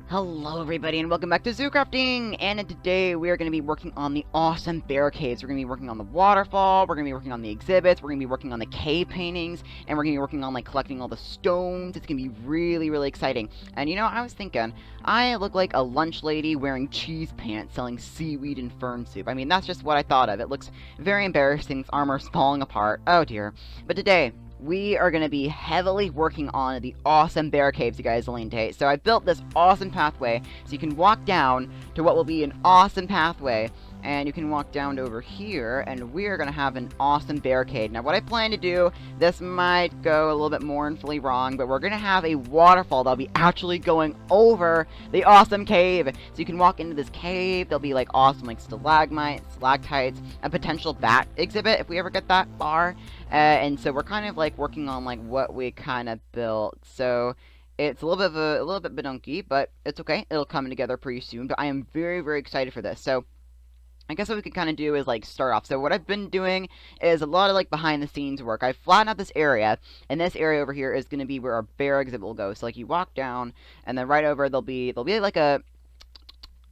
Hello everybody and welcome back to Zoocrafting! And today we are going to be working on the awesome bear caves. We're going to be working on the waterfall, we're going to be working on the exhibits, we're going to be working on the cave paintings, and we're going to be working on like collecting all the stones. It's going to be really exciting. And you know, I was thinking, I look like a lunch lady wearing cheese pants selling seaweed and fern soup. I mean, that's just what I thought of. It looks very embarrassing, his armor's falling apart. Oh dear. But today, we are going to be heavily working on the awesome bear caves you guys will need. So I built this awesome pathway so you can walk down to what will be an awesome pathway, and you can walk down to over here, and we're going to have an awesome barricade. Now what I plan to do, this might go a little bit mournfully wrong, but we're going to have a waterfall that'll be actually going over the awesome cave. So you can walk into this cave, there'll be like awesome like stalagmites, stalactites, a potential bat exhibit if we ever get that far. And so we're kind of like working on like what we kind of built. So it's a little bit badunky, but it's okay. It'll come together pretty soon. But I am very excited for this. So I guess what we could kind of do is like start off. So what I've been doing is a lot of like behind the scenes work. I've flattened out this area, and this area over here is going to be where our bear exhibit will go. So like you walk down, and then right over there'll be like a,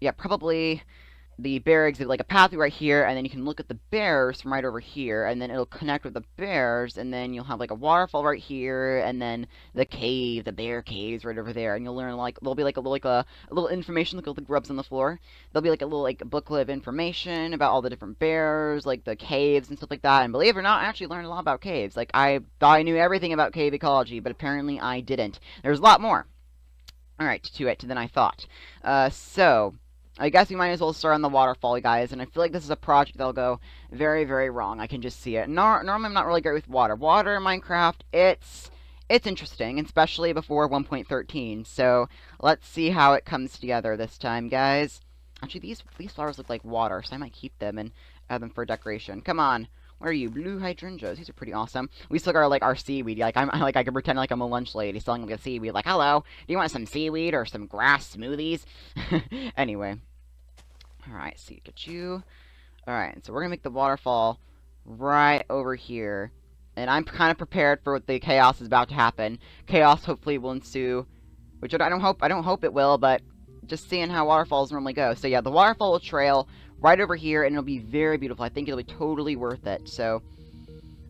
yeah, probably the bear exhibit, like a pathway right here, and then you can look at the bears from right over here, and then it'll connect with the bears, and then you'll have like a waterfall right here, and then the cave, the bear caves right over there, and you'll learn like there'll be like a little information, look at the grubs on the floor. There'll be like a little like booklet of information about all the different bears, like the caves and stuff like that. And believe it or not, I actually learned a lot about caves. Like I thought I knew everything about cave ecology, but apparently I didn't. There's a lot more. All right, to it than I thought. So I guess we might as well start on the waterfall, guys, and I feel like this is a project that'll go very wrong. I can just see it. Normally I'm not really great with water. Water in Minecraft, it's interesting, especially before 1.13, so let's see how it comes together this time, guys. Actually, these flowers look like water, so I might keep them and add them for decoration. Come on. Where are you? Blue hydrangeas. These are pretty awesome. We still got our seaweed. Like I can pretend like I'm a lunch lady selling like a seaweed. Like, hello, do you want some seaweed or some grass smoothies? Anyway. Alright, see, get you. Alright, so we're gonna make the waterfall right over here. And I'm kind of prepared for what the chaos is about to happen. Chaos hopefully will ensue, which I don't hope it will, but just seeing how waterfalls normally go. So yeah, the waterfall will trail right over here, and it'll be very beautiful. I think it'll be totally worth it. So,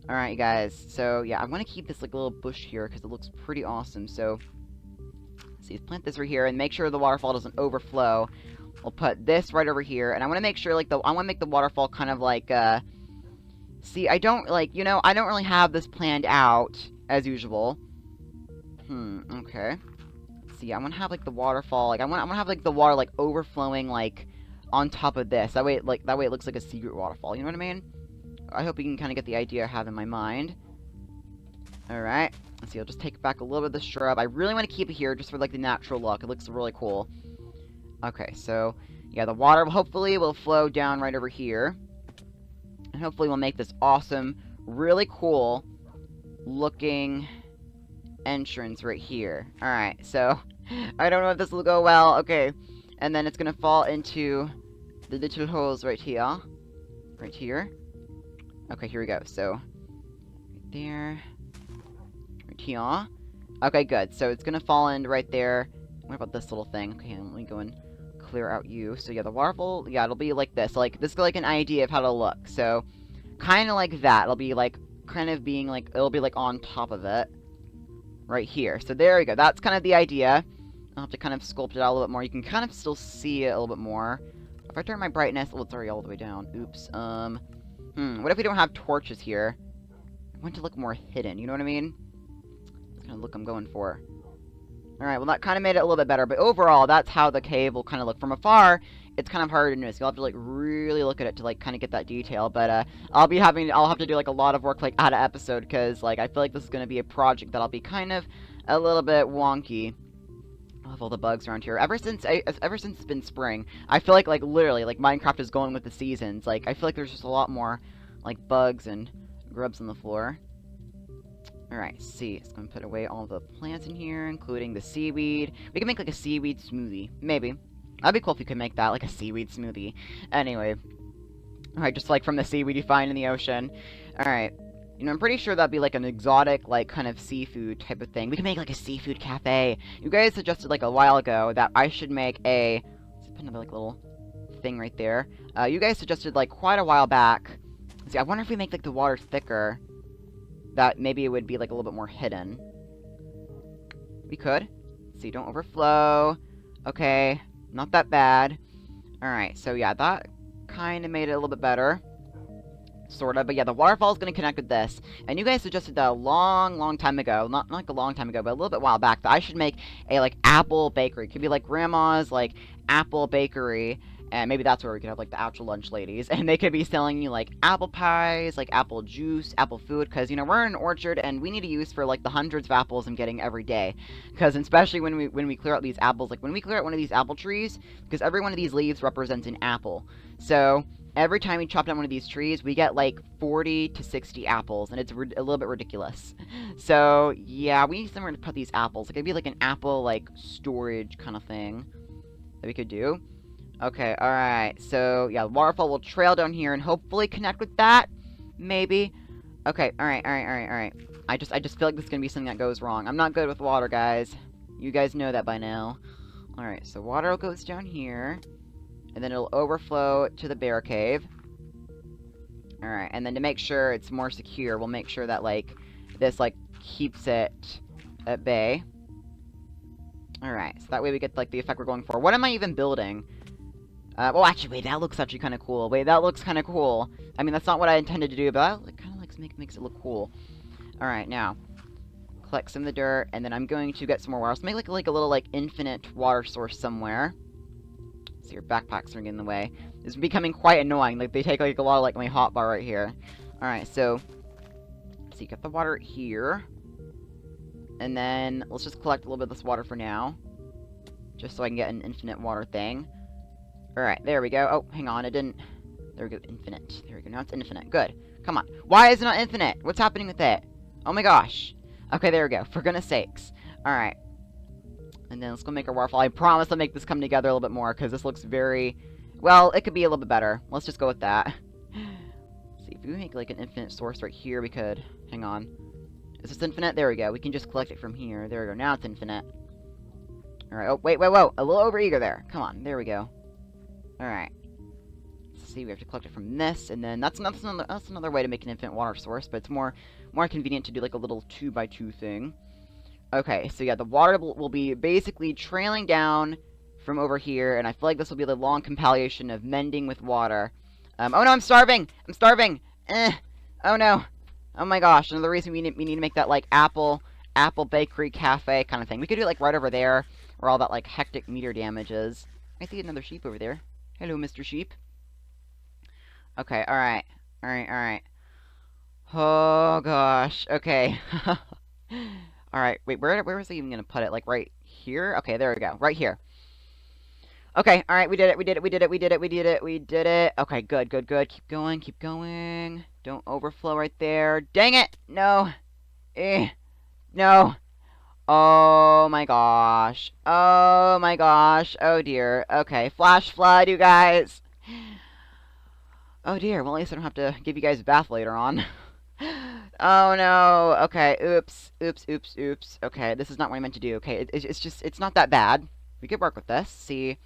alright, you guys. So yeah, I want to keep this like little bush here because it looks pretty awesome. So, see, let's plant this right here and make sure the waterfall doesn't overflow. We'll put this right over here, and I want to make sure like I want to make the waterfall kind of like see, I don't like, you know, I don't really have this planned out as usual. Okay. See, I want to have like the waterfall, like I want to have like the water like overflowing like on top of this. That way it looks like a secret waterfall. You know what I mean? I hope you can kind of get the idea I have in my mind. All right. Let's see. I'll just take back a little bit of the shrub. I really want to keep it here just for like the natural look. It looks really cool. Okay, so yeah, the water hopefully will flow down right over here, and hopefully we'll make this awesome, really cool looking entrance right here. All right, so I don't know if this will go well. Okay, and then it's gonna fall into the little holes right here. Okay, here we go. So right there, right here. Okay, good. So it's gonna fall in right there. What about this little thing? Okay, let me go and clear out you. So yeah, the waterfall, yeah, it'll be like this. Like, this is like an idea of how to look. So, kind of like that. It'll be like, kind of being like, it'll be like on top of it. Right here. So there we go. That's kind of the idea. I'll have to kind of sculpt it out a little bit more. You can kind of still see it a little bit more. If I turn my brightness, oh, it's already all the way down. Oops. What if we don't have torches here? I want to look more hidden, you know what I mean? That's kind of look I'm going for. Alright, well that kind of made it a little bit better, but overall, that's how the cave will kind of look. From afar, it's kind of hard to notice. You'll have to, like, really look at it to, like, kind of get that detail, but, I'll have to do, like, a lot of work, like, out of episode, because, like, I feel like this is going to be a project that'll be kind of a little bit wonky. I love all the bugs around here. Ever since it's been spring, I feel like, literally, like, Minecraft is going with the seasons. Like, I feel like there's just a lot more, like, bugs and grubs on the floor. Alright, see, it's going to put away all the plants in here, including the seaweed. We can make, like, a seaweed smoothie. Maybe. That'd be cool if you could make that, like, a seaweed smoothie. Anyway. Alright, just, like, from the seaweed you find in the ocean. Alright. You know, I'm pretty sure that'd be like an exotic, like, kind of seafood type of thing. We can make like a seafood cafe. You guys suggested like a while ago that I should make a... Let's put another like little thing right there. You guys suggested like quite a while back. Let's see, I wonder if we make like the water thicker, that maybe it would be like a little bit more hidden. We could. Let's see, don't overflow. Okay, not that bad. Alright, so yeah, that kind of made it a little bit better. Sort of, but yeah, the waterfall is going to connect with this. And you guys suggested that a long time ago, not like a long time ago, but a little bit while back, that I should make a, like, apple bakery. It could be, like, grandma's, like, apple bakery, and maybe that's where we could have, like, the actual lunch ladies, and they could be selling you, like, apple pies, like, apple juice, apple food, because, you know, we're in an orchard, and we need to use for, like, the hundreds of apples I'm getting every day, because especially when we clear out these apples, like, when we clear out one of these apple trees, because every one of these leaves represents an apple, so... Every time we chop down one of these trees, we get, like, 40 to 60 apples, and it's a little bit ridiculous. So, yeah, we need somewhere to put these apples. Like, it'd be, like, an apple, like, storage kind of thing that we could do. Okay, alright. So, yeah, the waterfall will trail down here and hopefully connect with that. Maybe. Okay, alright. I just feel like this is gonna be something that goes wrong. I'm not good with water, guys. You guys know that by now. Alright, so water goes down here. And then it'll overflow to the bear cave. Alright, and then to make sure it's more secure, we'll make sure that, like, this, like, keeps it at bay. Alright, so that way we get, like, the effect we're going for. What am I even building? Well, actually, wait, that looks actually kind of cool. Wait, that looks kind of cool. I mean, that's not what I intended to do, but that kind of, like, makes it look cool. Alright, now, collect some of the dirt, and then I'm going to get some more water. Let's make, like a little, like, infinite water source somewhere. So your backpacks are in the way. It's becoming quite annoying. Like, they take, like, a lot of, like, my hotbar right here. Alright, so you get the water here. And then, let's just collect a little bit of this water for now. Just so I can get an infinite water thing. Alright, there we go. Oh, hang on, it didn't... There we go, infinite. There we go, now it's infinite. Good. Come on. Why is it not infinite? What's happening with it? Oh my gosh. Okay, there we go. For goodness sakes. Alright. And then let's go make our waterfall. I promise I'll make this come together a little bit more, because this looks very... Well, it could be a little bit better. Let's just go with that. Let's see, if we make, like, an infinite source right here, we could... Hang on. Is this infinite? There we go. We can just collect it from here. There we go. Now it's infinite. Alright. Oh, wait, whoa. A little overeager there. Come on. There we go. Alright. Let's see, we have to collect it from this, and then that's another way to make an infinite water source, but it's more convenient to do, like, a little 2x2 thing. Okay, so yeah, the water will be basically trailing down from over here, and I feel like this will be the long compilation of mending with water. Oh no, I'm starving! I'm starving! Oh no! Oh my gosh, another reason we need to make that, like, apple bakery cafe kind of thing. We could do it, like, right over there, where all that, like, hectic meteor damage is. I see another sheep over there. Hello, Mr. Sheep. Okay, alright. Alright. Oh gosh, okay. Alright, wait, where was I even gonna put it? Like, right here? Okay, there we go. Right here. Okay, alright, we did it. Okay, good. Keep going. Don't overflow right there. Dang it! No! No! Oh my gosh. Oh dear. Okay, flash flood, you guys! Oh dear, well at least I don't have to give you guys a bath later on. Oh no, okay, oops. Okay, this is not what I meant to do, okay, it's not that bad. We could work with this, see.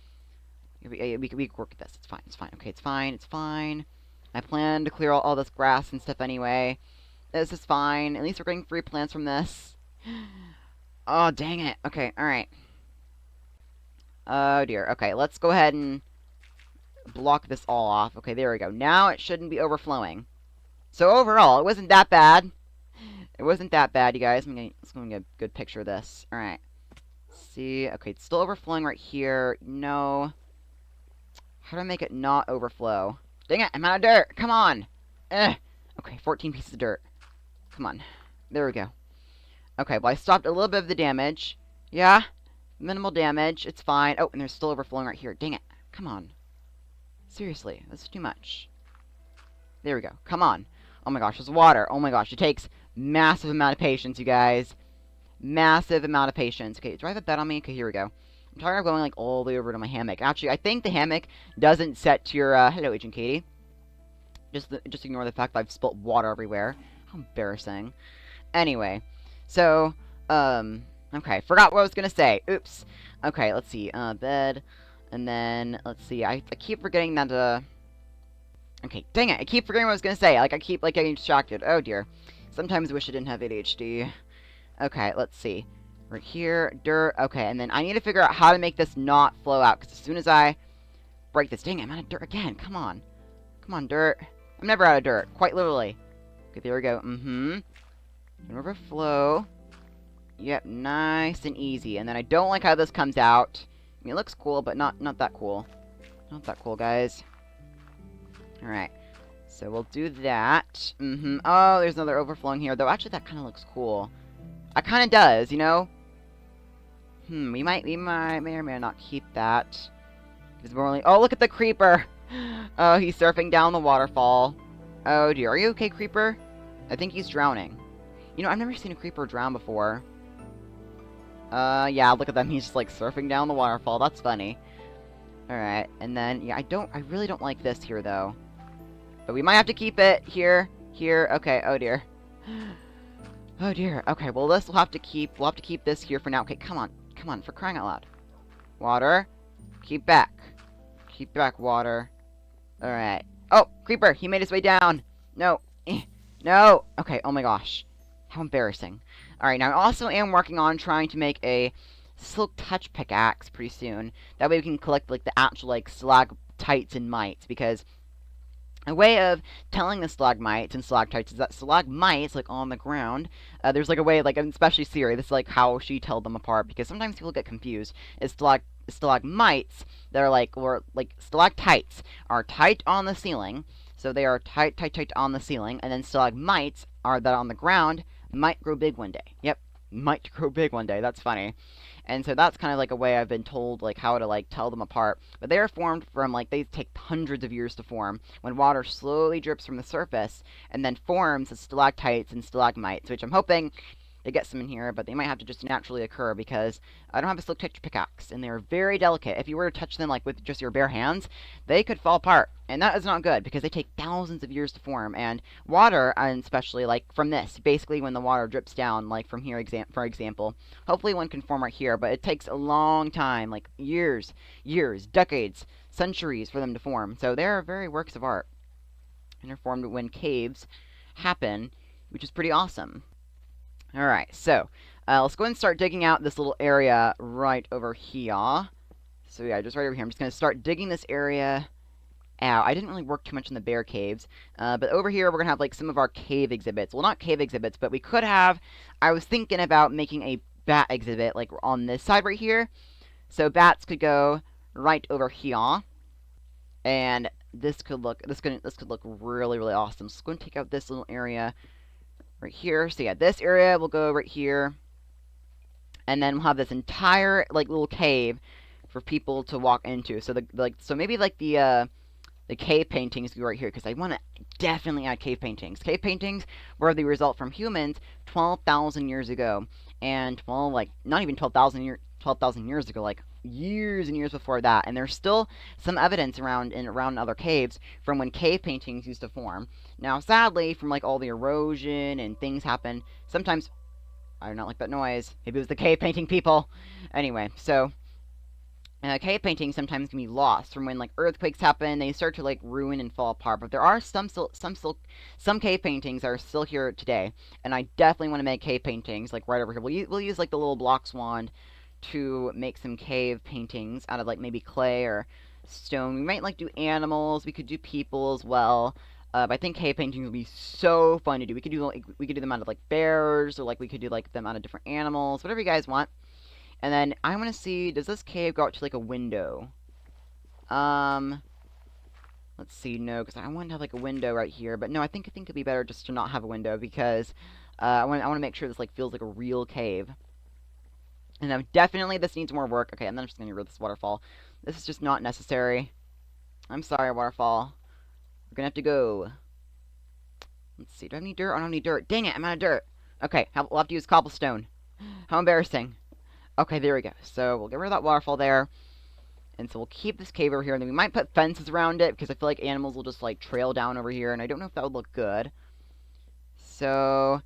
We could work with this, it's fine, okay, it's fine. I plan to clear all this grass and stuff anyway. This is fine, at least we're getting free plants from this. Oh, dang it, okay, alright. Oh dear, okay, let's go ahead and block this all off. Okay, there we go, now it shouldn't be overflowing. So overall, it wasn't that bad. It wasn't that bad, you guys. Let's go get a good picture of this. Alright. See, okay, it's still overflowing right here. No. How do I make it not overflow? Dang it, I'm out of dirt. Come on. Okay, 14 pieces of dirt. Come on. There we go. Okay, well, I stopped a little bit of the damage. Yeah. Minimal damage. It's fine. Oh, and there's still overflowing right here. Dang it. Come on. Seriously, that's too much. There we go. Come on. Oh my gosh, there's water. Oh my gosh, it takes massive amount of patience, you guys. Massive amount of patience. Okay, do I have a bet on me? Okay, here we go. I'm tired of going, like, all the way over to my hammock. Actually, I think the hammock doesn't set to your, hello, Agent Katie. Just ignore the fact that I've spilt water everywhere. How embarrassing. Anyway, so, okay, forgot what I was gonna say. Oops. Okay, let's see, bed, and then, let's see, I keep forgetting that, okay, dang it, I keep forgetting what I was gonna say. Like, I keep, like, getting distracted. Oh, dear. Sometimes I wish I didn't have ADHD. Okay, let's see. Right here, dirt, okay, and then I need to figure out how to make this not flow out, because as soon as I break this, dang it, I'm out of dirt again, come on. Come on, dirt. I'm never out of dirt, quite literally. Okay, there we go, Overflow. Yep, nice and easy. And then I don't like how this comes out. I mean, it looks cool, but not that cool. Not that cool, guys. Alright. So we'll do that. Oh, there's another overflowing here. Though, actually, that kind of looks cool. It kind of does, you know? We may or may not keep that. Because we're only... Oh, look at the creeper! Oh, he's surfing down the waterfall. Oh, dear. Are you okay, creeper? I think he's drowning. You know, I've never seen a creeper drown before. Yeah, look at them. He's just, like, surfing down the waterfall. That's funny. Alright, and then, yeah, I really don't like this here, though. But we might have to keep it here, okay, oh dear. Oh dear, okay, well, we'll have to keep this here for now. Okay, come on, for crying out loud. Water, keep back, water. Alright. Oh, creeper, he made his way down. No, no, okay, oh my gosh. How embarrassing. Alright, now I also am working on trying to make a silk touch pickaxe pretty soon. That way we can collect, like, the actual, like, stalactites and mites, because a way of telling the stalagmites and stalactites is that stalagmites, like, on the ground, there's, like, a way, like, especially Siri, this is, like, how she tells them apart, because sometimes people get confused, is stalagmites that are, like, or, like, stalactites are tight on the ceiling, so they are tight on the ceiling, and then stalagmites are that on the ground, might grow big one day. Yep, might grow big one day, that's funny. And so that's kind of like a way I've been told, like, how to, like, tell them apart. But they are formed from, like, they take hundreds of years to form, when water slowly drips from the surface, and then forms as stalactites and stalagmites, which I'm hoping to get some in here, but they might have to just naturally occur, because I don't have a silk touch pickaxe, and they're very delicate. If you were to touch them, like, with just your bare hands, they could fall apart, and that is not good, because they take thousands of years to form, and water, and especially, like, from this, basically when the water drips down, like, from here, for example, hopefully one can form right here, but it takes a long time, like, years, decades, centuries for them to form, so they are very works of art, and they're formed when caves happen, which is pretty awesome. Alright, so, let's go ahead and start digging out this little area right over here. So yeah, just right over here. I'm just going to start digging this area out. I didn't really work too much in the bear caves, but over here we're going to have, like, some of our cave exhibits. Well, not cave exhibits, but we could have... I was thinking about making a bat exhibit, like, on this side right here. So bats could go right over here. And this could look really, really awesome. So I'm going to take out this little area right here. So yeah, this area will go right here, and then we'll have this entire, like, little cave for people to walk into. So so maybe, like, the cave paintings go right here, because I want to definitely add cave paintings. Cave paintings were the result from humans 12,000 years ago, and, well, like, not even 12,000 years ago, like, years and years before that, and there's still some evidence around other caves from when cave paintings used to form. Now, sadly, from, like, all the erosion and things happen, sometimes... I do not like that noise. Maybe it was the cave painting people. Anyway, so... cave paintings sometimes can be lost from when, like, earthquakes happen. They start to, like, ruin and fall apart. But there are some cave paintings that are still here today, and I definitely want to make cave paintings, like, right over here. We'll use, like, the little blocks wand to make some cave paintings out of, like, maybe clay or stone. We might, like, do animals. We could do people as well. But I think cave paintings would be so fun to do. We could do them out of, like, bears, or, like, we could do, like, them out of different animals, whatever you guys want. And then I want to see, does this cave go out to, like, a window? Let's see, no, because I want to have, like, a window right here. But no, I think it'd be better just to not have a window, because I want to make sure this, like, feels like a real cave. And then definitely this needs more work. Okay, and then I'm just going to get rid of this waterfall. This is just not necessary. I'm sorry, waterfall. We're going to have to go. Let's see, do I have any dirt? I don't have any dirt. Dang it, I'm out of dirt. Okay, we'll have to use cobblestone. How embarrassing. Okay, there we go. So we'll get rid of that waterfall there. And so we'll keep this cave over here. And then we might put fences around it, because I feel like animals will just, like, trail down over here. And I don't know if that would look good. So,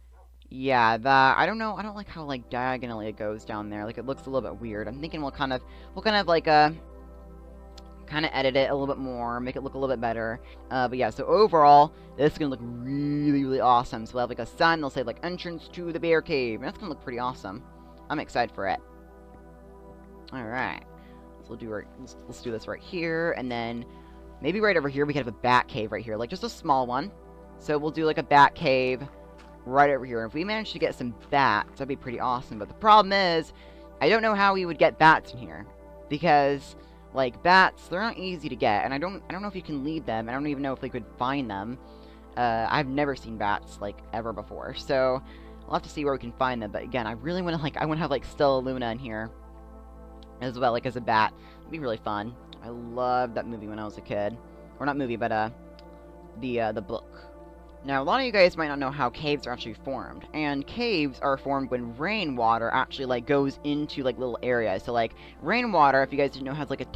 yeah, that, I don't know, I don't like how, like, diagonally it goes down there. Like, it looks a little bit weird. I'm thinking we'll kind of, like, kind of edit it a little bit more, make it look a little bit better. But yeah, so overall, this is gonna look really, really awesome. So we'll have, like, a sign that'll say, like, entrance to the bear cave. And that's gonna look pretty awesome. I'm excited for it. Alright. So let's do this right here, and then maybe right over here we could have a bat cave right here, like just a small one. So we'll do like a bat cave right over here. And if we manage to get some bats, that'd be pretty awesome. But the problem is, I don't know how we would get bats in here, because like bats, they're not easy to get, and I don't know if you can lead them. I don't even know if we could find them. I've never seen bats like ever before, so we'll have to see where we can find them. But again, I really want to I want to have like Stella Luna in here as well, like as a bat. It'd be really fun. I loved that movie when I was a kid. Or not movie, but the book. Now, a lot of you guys might not know how caves are actually formed, and caves are formed when rainwater actually, like, goes into, like, little areas. So, like, rainwater, if you guys didn't know, has, like, just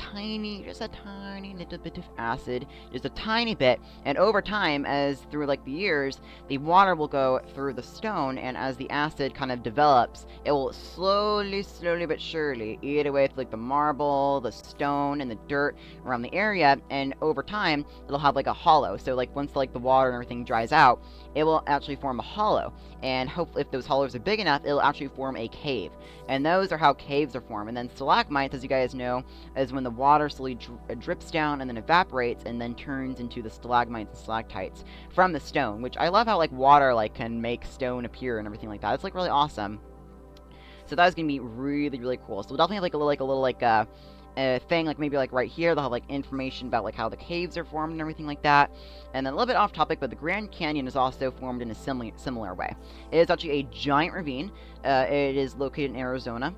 a tiny little bit of acid, just a tiny bit, and over time, as through, like, the years, the water will go through the stone, and as the acid kind of develops, it will slowly but surely eat away through, like, the marble, the stone, and the dirt around the area, and over time, it'll have, like, a hollow. So, like, once, like, the water and everything dries out, it will actually form a hollow, and hopefully if those hollows are big enough, it'll actually form a cave. And those are how caves are formed. And then stalagmites, as you guys know, is when the water slowly drips down and then evaporates and then turns into the stalagmites and stalactites from the stone, which I love how like water like can make stone appear and everything like that. It's like really awesome. So that is gonna be really, really cool. So we'll definitely have like a little thing, like maybe like right here, they'll have like information about like how the caves are formed and everything like that. And then a little bit off topic, but the Grand Canyon is also formed in a similar way. It is actually a giant ravine. It is located in Arizona,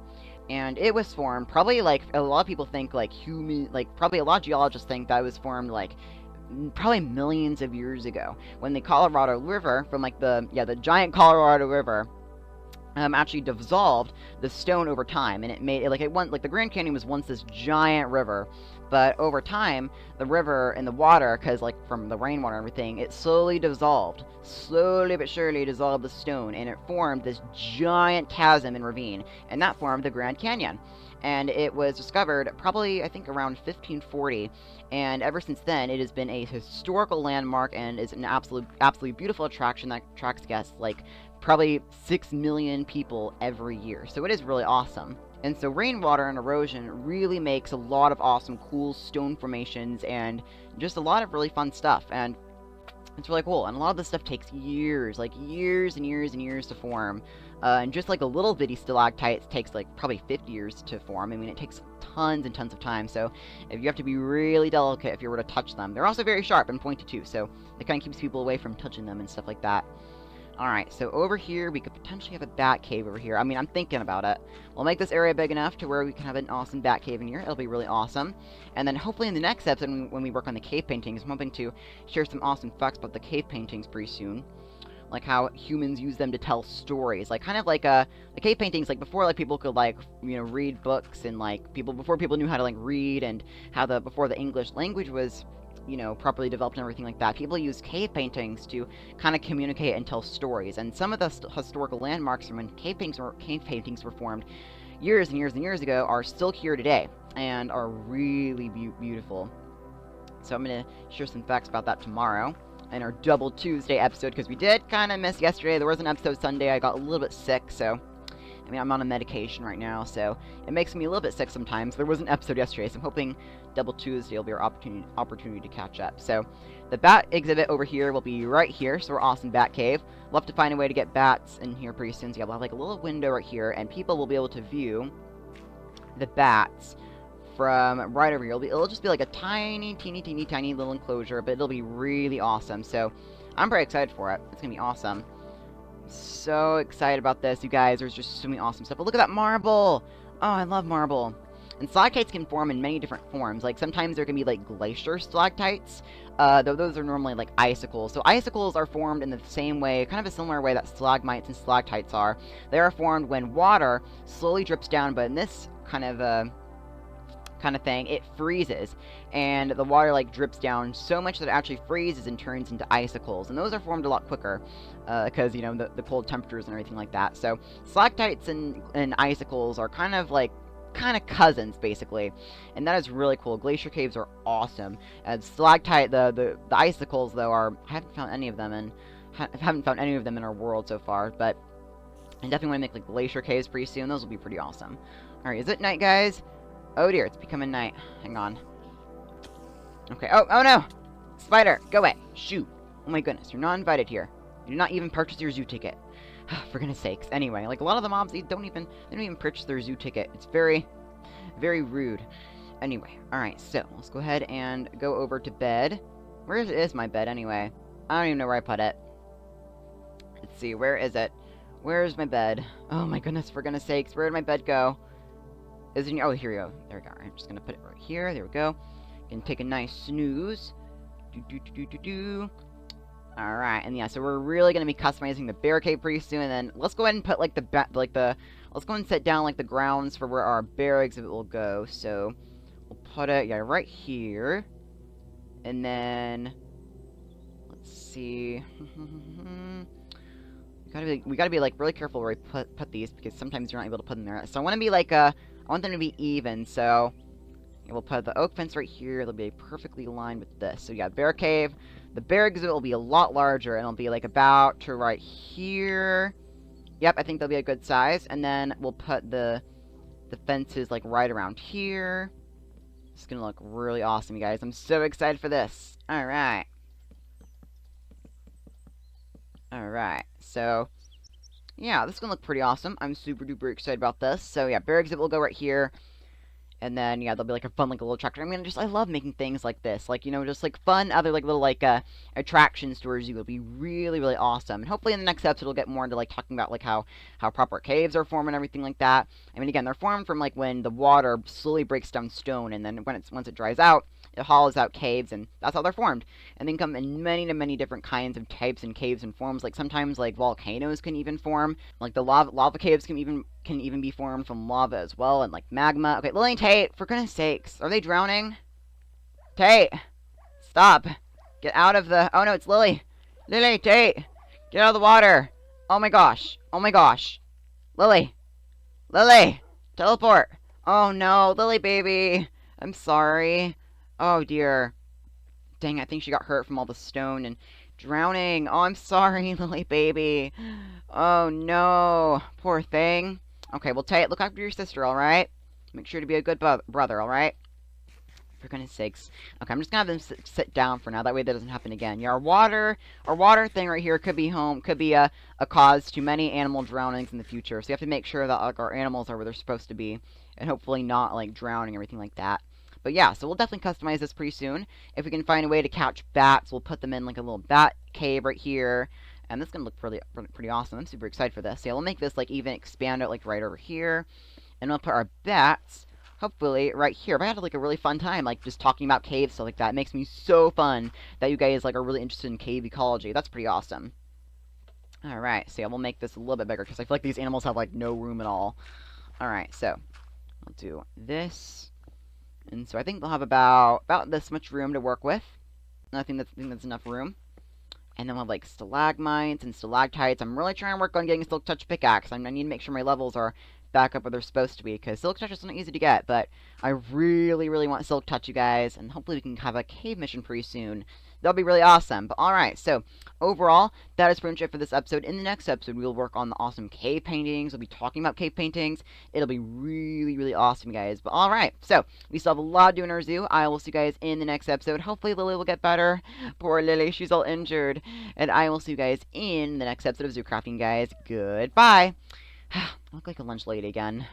and it was formed probably like a lot of people think like probably a lot of geologists think that it was formed like probably millions of years ago when the Colorado River from like the giant Colorado River actually dissolved the stone over time, and it made it like the Grand Canyon was once this giant river, but over time the river and the water, because like from the rainwater and everything, it slowly but surely dissolved the stone, and it formed this giant chasm and ravine, and that formed the Grand Canyon. And it was discovered probably, I think, around 1540, and ever since then it has been a historical landmark and is an absolutely beautiful attraction that attracts guests like probably 6 million people every year. So it is really awesome. And so rainwater and erosion really makes a lot of awesome, cool stone formations and just a lot of really fun stuff. And it's really cool. And a lot of this stuff takes years, like years and years and years to form. And just like a little bitty stalactite takes like probably 50 years to form. I mean, it takes tons and tons of time. So if you have to be really delicate if you were to touch them. They're also very sharp and pointy too. So it kind of keeps people away from touching them and stuff like that. Alright, so over here, we could potentially have a bat cave over here. I mean, I'm thinking about it. We'll make this area big enough to where we can have an awesome bat cave in here. It'll be really awesome. And then hopefully in the next episode, when we work on the cave paintings, I'm hoping to share some awesome facts about the cave paintings pretty soon. Like how humans use them to tell stories. Like, kind of like, the cave paintings, like, before, like, people could, like, you know, read books, and, like, before people knew how to, like, read, and how before the English language was, you know, properly developed and everything like that, people use cave paintings to kind of communicate and tell stories. And some of the historical landmarks from when cave paintings were formed years and years and years ago are still here today and are really beautiful. So I'm going to share some facts about that tomorrow in our Double Tuesday episode, because we did kind of miss yesterday. There was an episode Sunday. I got a little bit sick, so I mean, I'm on a medication right now, so it makes me a little bit sick sometimes. There was an episode yesterday, so I'm hoping Double Tuesday will be our opportunity to catch up. So the bat exhibit over here will be right here, so we're awesome bat cave. We'll have to find a way to get bats in here pretty soon, so yeah, we'll have like a little window right here, and people will be able to view the bats from right over here. It'll just be like a tiny little enclosure, but it'll be really awesome. So I'm very excited for it. It's gonna be awesome. So excited about this, you guys. There's just so many awesome stuff. But look at that marble! Oh, I love marble. And stalactites can form in many different forms. Like, sometimes there can be, like, glacier stalactites, though those are normally, like, icicles. So icicles are formed in the same way, kind of a similar way that stalagmites and stalactites are. They are formed when water slowly drips down, but in this kind of kind of thing, it freezes, and the water like drips down so much that it actually freezes and turns into icicles, and those are formed a lot quicker because you know the cold temperatures and everything like that. So stalactites and icicles are kind of cousins basically, and that is really cool. Glacier caves are awesome. And stalactite, the icicles though I haven't found any of them in our world so far, but I definitely want to make like glacier caves pretty soon. Those will be pretty awesome. Alright, is it night, guys? Oh dear, it's becoming night. Hang on. Okay. Oh no! Spider, go away. Shoot. Oh my goodness, you're not invited here. You did not even purchase your zoo ticket. For goodness sakes. Anyway, like a lot of the mobs, they don't even purchase their zoo ticket. It's very, very rude. Anyway, alright, so let's go ahead and go over to bed. Where is my bed anyway? I don't even know where I put it. Let's see, where is it? Where's my bed? Oh my goodness, for goodness sakes, where did my bed go? Is it in, oh, here we go. There we go. I'm just gonna put it right here. There we go. Gonna take a nice snooze. Alright, and yeah, so we're really gonna be customizing the barricade pretty soon, and then let's go ahead and put like let's go and set down like the grounds for where our bear exhibit will go. So we'll put it right here. And then let's see. we gotta be like really careful where we put these, because sometimes you're not able to put them there. So I want to be like I want them to be even, so yeah, we'll put the oak fence right here. They'll be perfectly aligned with this. So yeah, bear cave. The bear exhibit will be a lot larger, and it'll be like about to right here. Yep, I think they'll be a good size. And then we'll put the fences like right around here. It's gonna look really awesome, you guys. I'm so excited for this. Alright. Alright, so yeah, this is gonna look pretty awesome. I'm super duper excited about this. So yeah, bear exhibit will go right here. And then, yeah, there'll be like a fun, like a little tractor. I mean, I love making things like this. Like, you know, just like fun, other like little attractions to our zoo. It'll be really, really awesome. And hopefully in the next episode we'll get more into like talking about like how proper caves are formed and everything like that. I mean, again, they're formed from like when the water slowly breaks down stone, and then once it dries out, it hollows out caves, and that's how they're formed. And they come in many different kinds of types and caves and forms. Like sometimes like volcanoes can even form. Like the lava caves can even be formed from lava as well, and like magma. Okay, Lily and Tate, for goodness sakes, are they drowning? Tate, stop. Get out of the... Oh no, it's Lily. Lily, Tate, get out of the water. Oh my gosh. Oh my gosh. Lily. Lily, teleport. Oh no, Lily baby. I'm sorry. Oh dear. Dang, I think she got hurt from all the stone and drowning. Oh, I'm sorry, Lily baby. Oh no. Poor thing. Okay, well, Tate, look after your sister, alright? Make sure to be a good brother, alright? For goodness sakes. Okay, I'm just gonna have them sit down for now. That way that doesn't happen again. Yeah, our water thing right here could be a cause to many animal drownings in the future. So you have to make sure that like our animals are where they're supposed to be, and hopefully not like drowning or anything like that. But yeah, so we'll definitely customize this pretty soon. If we can find a way to catch bats, we'll put them in like a little bat cave right here. And this is going to look pretty awesome. I'm super excited for this. Yeah, we'll make this like even expand out like right over here. And we'll put our bats, hopefully, right here. But I had like a really fun time like just talking about caves, stuff like that. It makes me so fun that you guys like are really interested in cave ecology. That's pretty awesome. Alright, so yeah, we'll make this a little bit bigger because I feel like these animals have like no room at all. Alright, so I'll do this. And so I think they'll have about this much room to work with. And I think that's enough room. And then we'll have like stalagmites and stalactites. I'm really trying to work on getting a Silk Touch pickaxe. I need to make sure my levels are back up where they're supposed to be, because Silk Touch is not easy to get, but I really want Silk Touch, you guys, and hopefully we can have a cave mission pretty soon. That'll be really awesome. But alright, so overall, that is pretty much it for this episode. In the next episode, we'll work on the awesome cave paintings. We'll be talking about cave paintings. It'll be really awesome, guys. But alright, so we still have a lot to do in our zoo. I will see you guys in the next episode. Hopefully Lily will get better. Poor Lily, she's all injured. And I will see you guys in the next episode of Zoocrafting, guys. Goodbye. I look like a lunch lady again.